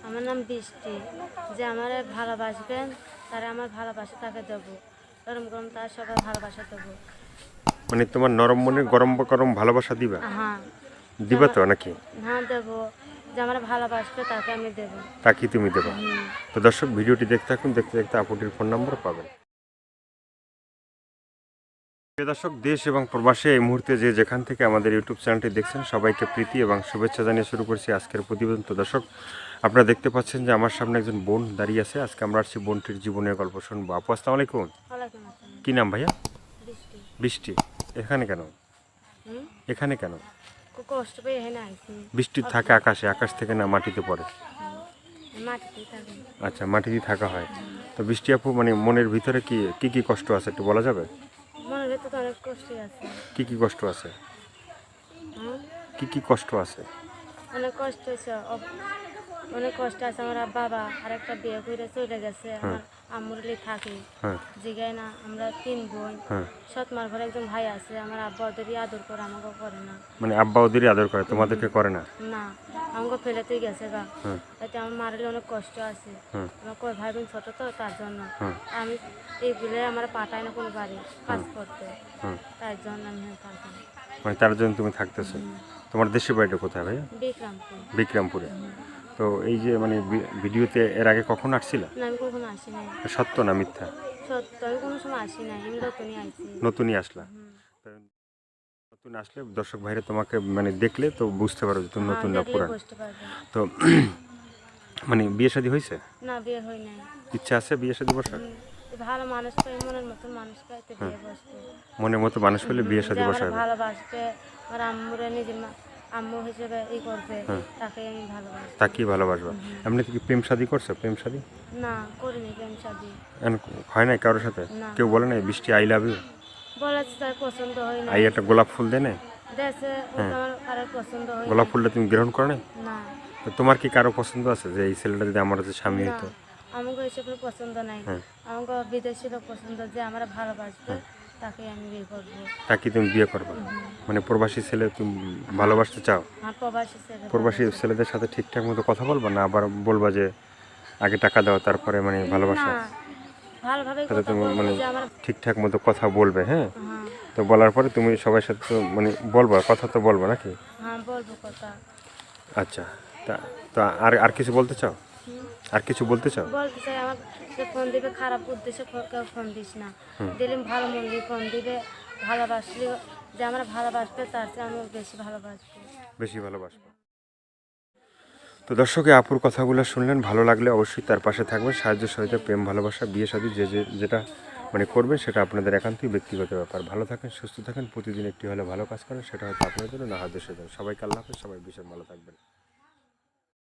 আমার নাম বৃষ্টি। যে আমার ভালোবাসবেন তারা আমার ভালোবাসা তাকে দেবো, গরম গরম তার সবাই ভালোবাসা দেবো। মানে তোমার নরম মনে গরম গরম ভালোবাসা দিবা? হ্যাঁ দিবা তো নাকি? হ্যাঁ দেবো, যে আমার ভালোবাসবে তাকে আমি দেবো। তাকে তুমি দেবা? তো দর্শক ভিডিওটি দেখতে থাকুন, দেখতে দেখতে আপুটির ফোন নম্বর পাবেন। প্রিয় দর্শক, দেশ এবং প্রবাসে এই মুহূর্তে যে যেখান থেকে আমাদের ইউটিউব চ্যানেলটি দেখছেন সবাইকে প্রীতি এবং শুভেচ্ছা জানিয়ে শুরু করছি আজকের প্রতিবেদন। তো দর্শক, আপনারা দেখতে পাচ্ছেন যে আমার সামনে একজন বোন দাঁড়িয়ে আছে। আজকে আমরা আসছি বোনটির জীবনের গল্প শুনবো। আপু আসসালামু আলাইকুম। ওয়ালাইকুম আসসালাম। কি নাম ভাইয়া? বৃষ্টি। বৃষ্টি। এখানে কেন? এখানে কেন? খুব কষ্ট পেয়ে এখানে আইছি। বৃষ্টি থাকে আকাশে, আকাশ থেকে না মাটিতে পড়ে? মাটিতেই থাকি। আচ্ছা, মাটিতে থাকা হয়। তো বৃষ্টি আপু, মানে মনের ভিতরে কি কি কষ্ট আছে একটু বলা যাবে? মনের ভেতর তো অনেক কষ্টই আছে। কি কি কষ্ট আছে? কি কি কষ্ট আছে? অনেক কষ্ট হয়েছে, অনেক কষ্ট আছে। আমার বাবা আর একটা বিয়ে করে চলে গেছে। আমার আম্মুরলি থাকি, জিগায় না। আমরা 3 বোন। সৎ মার ঘরে একজন ভাই আছে। আমার আব্বা ওদেরই আদর করে, আমাকে করে না। মানে আব্বা ওদেরই আদর করে, তোমাদেরকে করে না? না, আমাকে ফেলেতেই গেছে গা। তাতে আমার মারলে অনেক কষ্ট আছে। আমার কয় ভাই বোন ছোট তো, তার জন্য আমি এইগুলো আমার পাঠায় না কোনো বাড়ি কাজ করতে, তার জন্য আমি থাকি। মানে তার জন্য তুমি থাকতেছো। তোমার দেশের বাড়িটা কোথায় ভাইয়া? বিক্রমপুর। বিক্রমপুরে। তো এই যে মানে ভিডিওতে এর আগে কখন আসছিল? না, আমি কখনো আসি নাই। সত্য না মিথ্যা? সত্য, আমি কোনো সময় আসি নাই। আমি নতুনই আইছি। নতুনই আসলা? নতুন আসলে দর্শক ভাইরা তোমাকে মানে দেখলে তো বুঝতে পারো যে তুমি নতুন না পুরান। তো মানে বিয়ে শাদী হয়েছে? না, বিয়ে হয় নাই। ইচ্ছা আছে বিয়ে শাদী বসার? ভালো মানুষ পাই, মনের মতন মানুষ পাইতে বিয়ে বসবে। মনের মতো মানুষ পেলে বিয়ে শাদী বসাবে? ভালোবাসবে, আমার আম্মুরে নিজের আম্মু হিসেবে ই করবে, তাকে আমি ভালোবাসি। তাকেই ভালোবাসবা? এমনি কি প্রেম শাদী করছো? প্রেম শাদী না, করিনি প্রেম শাদী। হয় নাই কারোর সাথে? কেউ বলে নাই বৃষ্টি আই লাভ ইউ? বলেছে, তার পছন্দ হয় না। আই একটা গোলাপ ফুল দেয় না? দেশে আমার কারোর পছন্দ হয় গোলাপ ফুলটা তুমি গ্রহণ করো না? না। তো তোমার কি কারো পছন্দ আছে যে এই ছেলেটা যদি আমার কাছে স্বামী হতো? আমাকে এসব পছন্দ নাই। আমাকে বিদেশি লোক পছন্দ, যে আমার ভালোবাসবে তাকে আমি বিয়ে করবো। তাকে তুমি বিয়ে করবা? মানে প্রবাসী ছেলে তুমি ভালোবাসতে চাও? প্রবাসী ছেলেদের সাথে ঠিকঠাক মতো কথা বলবা না আবার বলবা যে আগে টাকা দাও তারপরে মানে ভালোবাসা? তুমি মানে ঠিকঠাক মতো কথা বলবে, হ্যাঁ? তো বলার পরে তুমি সবার সাথে তো মানে বলবা, কথা তো বলবা নাকি? হ্যাঁ, বলবো কথা। আচ্ছা, তা আর কিছু বলতে চাও? আর কিছু বলতে চাও? বলতে চাই, আমার ফোন দিবে খারাপ উদ্দেশ্যে কেউ ফোন দিস না। দিলে ভালো মন্দির ফোন দিবে। ভালোবাসলে, যে আমরা ভালোবাসবে তার চেয়ে আমি বেশি ভালোবাসবো। তো দর্শক, আপুর কথাগুলো শুনলেন, ভালো লাগলে অবশ্যই তার পাশে থাকবেন। সাহায্য সহযোগিতা, প্রেম ভালোবাসা, বিয়ে শাদী যেটা মানে করবেন সেটা আপনাদের একান্তই ব্যক্তিগত ব্যাপার। ভালো থাকেন, সুস্থ থাকেন, প্রতিদিন একটি হলে ভালো কাজ করেন, সেটা হয়তো আপনার জন্য না হয় দেশের জন্য। সবাইকে আল্লাহ হাফেজ, সবাই ভীষণ ভালো থাকবেন।